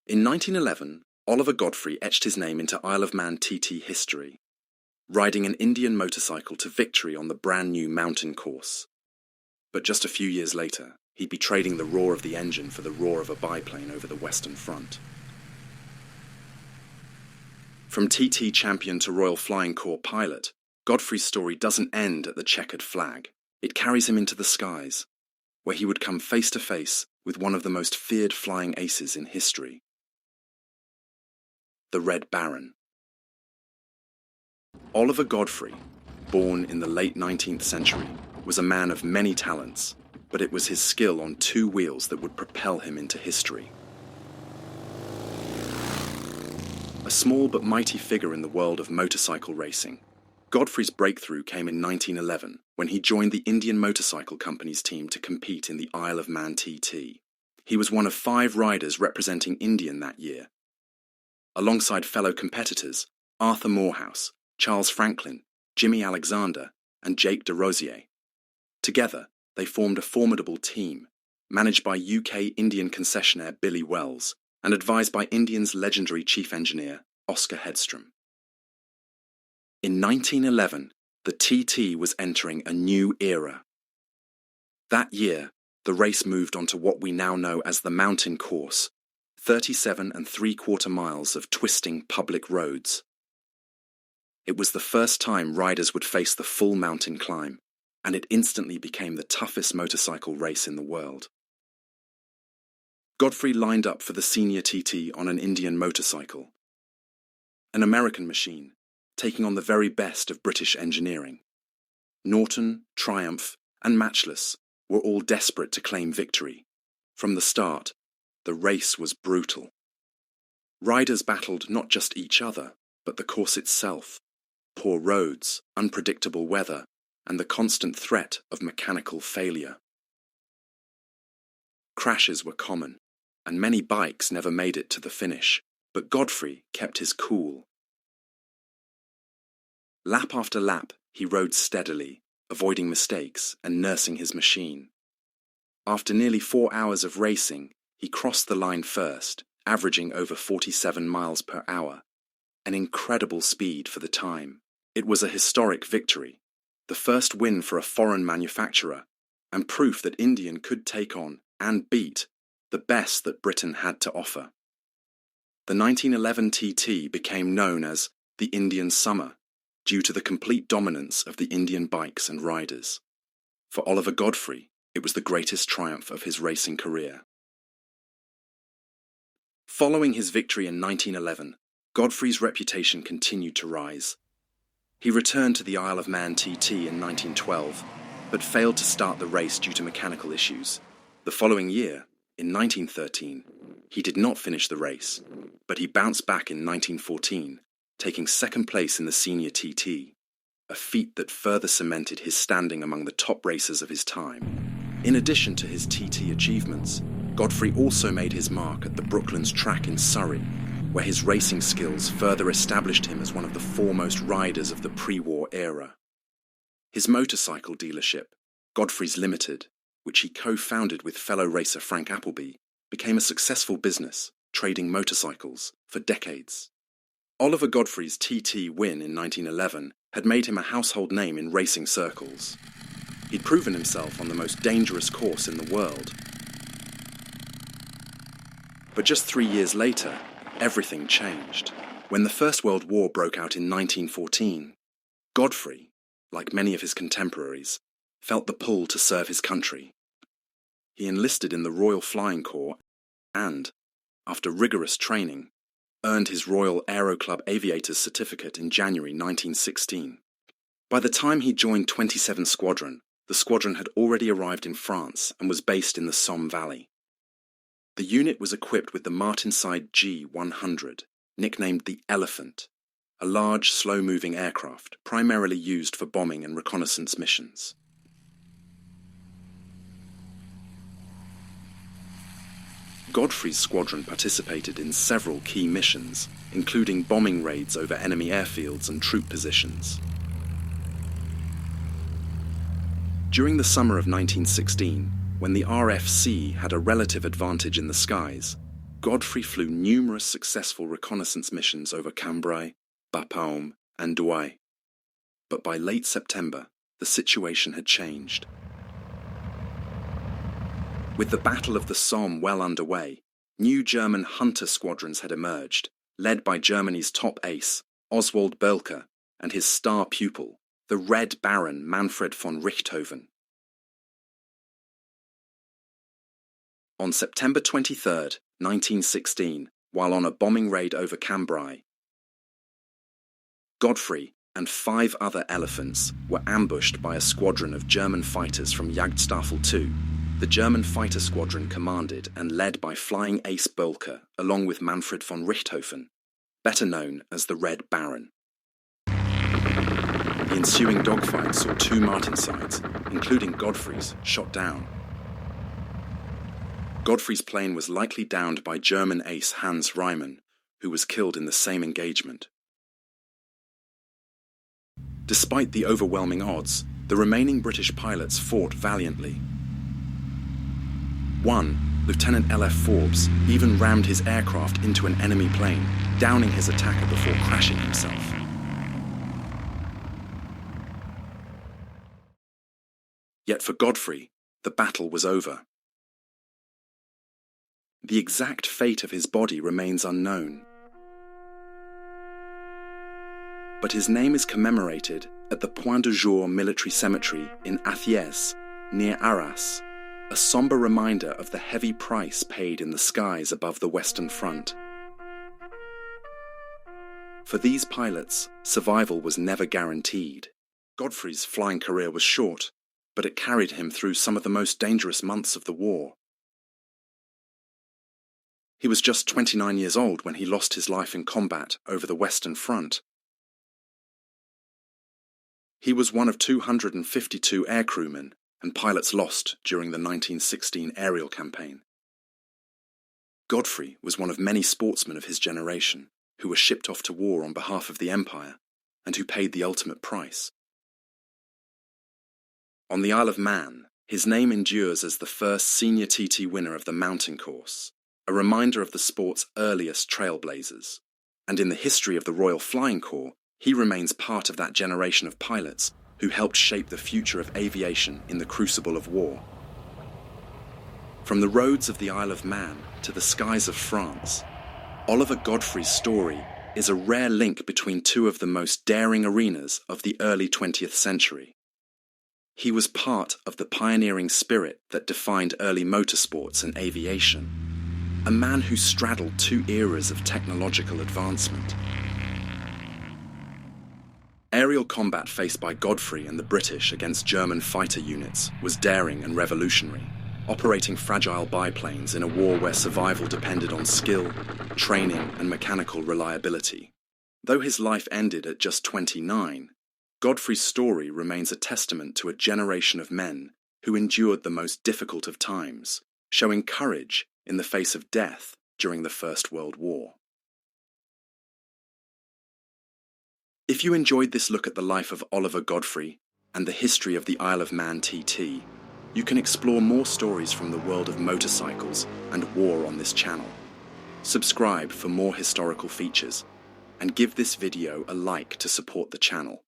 In 1911, Oliver Godfrey etched his name into Isle of Man TT history, riding an Indian motorcycle to victory on the brand new mountain course. But just a few years later, he'd be trading the roar of the engine for the roar of a biplane over the Western Front. From TT champion to Royal Flying Corps pilot, Godfrey's story doesn't end at the checkered flag. It carries him into the skies, where he would come face to face with one of the most feared flying aces in history, the Red Baron. Oliver Godfrey, born in the late 19th century, was a man of many talents, but it was his skill on two wheels that would propel him into history. A small but mighty figure in the world of motorcycle racing, Godfrey's breakthrough came in 1911 when he joined the Indian Motorcycle Company's team to compete in the Isle of Man TT. He was one of 5 riders representing India that year. Alongside fellow competitors Arthur Morehouse, Charles Franklin, Jimmy Alexander, and Jake de Rosier. Together, they formed a formidable team, managed by UK Indian concessionaire Billy Wells and advised by Indian's legendary chief engineer, Oscar Hedstrom. In 1911, the TT was entering a new era. That year, the race moved onto what we now know as the mountain course, 37 3/4 miles of twisting public roads. It was the first time riders would face the full mountain climb, and it instantly became the toughest motorcycle race in the world. Godfrey lined up for the senior TT on an Indian motorcycle, an American machine, taking on the very best of British engineering. Norton, Triumph, and Matchless were all desperate to claim victory. From the start, the race was brutal. Riders battled not just each other, but the course itself, poor roads, unpredictable weather, and the constant threat of mechanical failure. Crashes were common, and many bikes never made it to the finish, but Godfrey kept his cool. Lap after lap, he rode steadily, avoiding mistakes and nursing his machine. After nearly 4 hours of racing, he crossed the line first, averaging over 47 miles per hour, an incredible speed for the time. It was a historic victory, the first win for a foreign manufacturer, and proof that Indian could take on and beat the best that Britain had to offer. The 1911 TT became known as the Indian Summer, due to the complete dominance of the Indian bikes and riders. For Oliver Godfrey, it was the greatest triumph of his racing career. Following his victory in 1911, Godfrey's reputation continued to rise. He returned to the Isle of Man TT in 1912, but failed to start the race due to mechanical issues. The following year, in 1913, he did not finish the race, but he bounced back in 1914, taking second place in the senior TT, a feat that further cemented his standing among the top racers of his time. In addition to his TT achievements, Godfrey also made his mark at the Brooklands track in Surrey, where his racing skills further established him as one of the foremost riders of the pre-war era. His motorcycle dealership, Godfrey's Limited, which he co-founded with fellow racer Frank Appleby, became a successful business, trading motorcycles for decades. Oliver Godfrey's TT win in 1911 had made him a household name in racing circles. He'd proven himself on the most dangerous course in the world. But just 3 years later, everything changed. When the First World War broke out in 1914, Godfrey, like many of his contemporaries, felt the pull to serve his country. He enlisted in the Royal Flying Corps and, after rigorous training, earned his Royal Aero Club Aviator's certificate in January 1916. By the time he joined 27 Squadron, the squadron had already arrived in France and was based in the Somme Valley. The unit was equipped with the Martinsyde G-100, nicknamed the Elephant, a large, slow-moving aircraft primarily used for bombing and reconnaissance missions. Godfrey's squadron participated in several key missions, including bombing raids over enemy airfields and troop positions. During the summer of 1916, when the RFC had a relative advantage in the skies, Godfrey flew numerous successful reconnaissance missions over Cambrai, Bapaume, and Douai. But by late September, the situation had changed. With the Battle of the Somme well underway, new German hunter squadrons had emerged, led by Germany's top ace, Oswald Boelcke, and his star pupil, the Red Baron Manfred von Richthofen. On September 23, 1916, while on a bombing raid over Cambrai, Godfrey and 5 other elephants were ambushed by a squadron of German fighters from Jagdstaffel II, the German fighter squadron commanded and led by flying ace Boelcke along with Manfred von Richthofen, better known as the Red Baron. The ensuing dogfight saw 2 Martinsides, including Godfrey's, shot down. Godfrey's plane was likely downed by German ace Hans Reimann, who was killed in the same engagement. Despite the overwhelming odds, the remaining British pilots fought valiantly. One, Lieutenant L.F. Forbes, even rammed his aircraft into an enemy plane, downing his attacker before crashing himself. Yet for Godfrey, the battle was over. The exact fate of his body remains unknown. But his name is commemorated at the Point du Jour military cemetery in Athies, near Arras, a somber reminder of the heavy price paid in the skies above the Western Front. For these pilots, survival was never guaranteed. Godfrey's flying career was short, but it carried him through some of the most dangerous months of the war. He was just 29 years old when he lost his life in combat over the Western Front. He was one of 252 aircrewmen and pilots lost during the 1916 aerial campaign. Godfrey was one of many sportsmen of his generation who were shipped off to war on behalf of the Empire and who paid the ultimate price. On the Isle of Man, his name endures as the first senior TT winner of the mountain course, a reminder of the sport's earliest trailblazers. And in the history of the Royal Flying Corps, he remains part of that generation of pilots who helped shape the future of aviation in the crucible of war. From the roads of the Isle of Man to the skies of France, Oliver Godfrey's story is a rare link between 2 of the most daring arenas of the early 20th century. He was part of the pioneering spirit that defined early motorsports and aviation, a man who straddled 2 eras of technological advancement. Aerial combat faced by Godfrey and the British against German fighter units was daring and revolutionary, operating fragile biplanes in a war where survival depended on skill, training, and mechanical reliability. Though his life ended at just 29, Godfrey's story remains a testament to a generation of men who endured the most difficult of times, showing courage in the face of death during the First World War. If you enjoyed this look at the life of Oliver Godfrey and the history of the Isle of Man TT, you can explore more stories from the world of motorcycles and war on this channel. Subscribe for more historical features, and give this video a like to support the channel.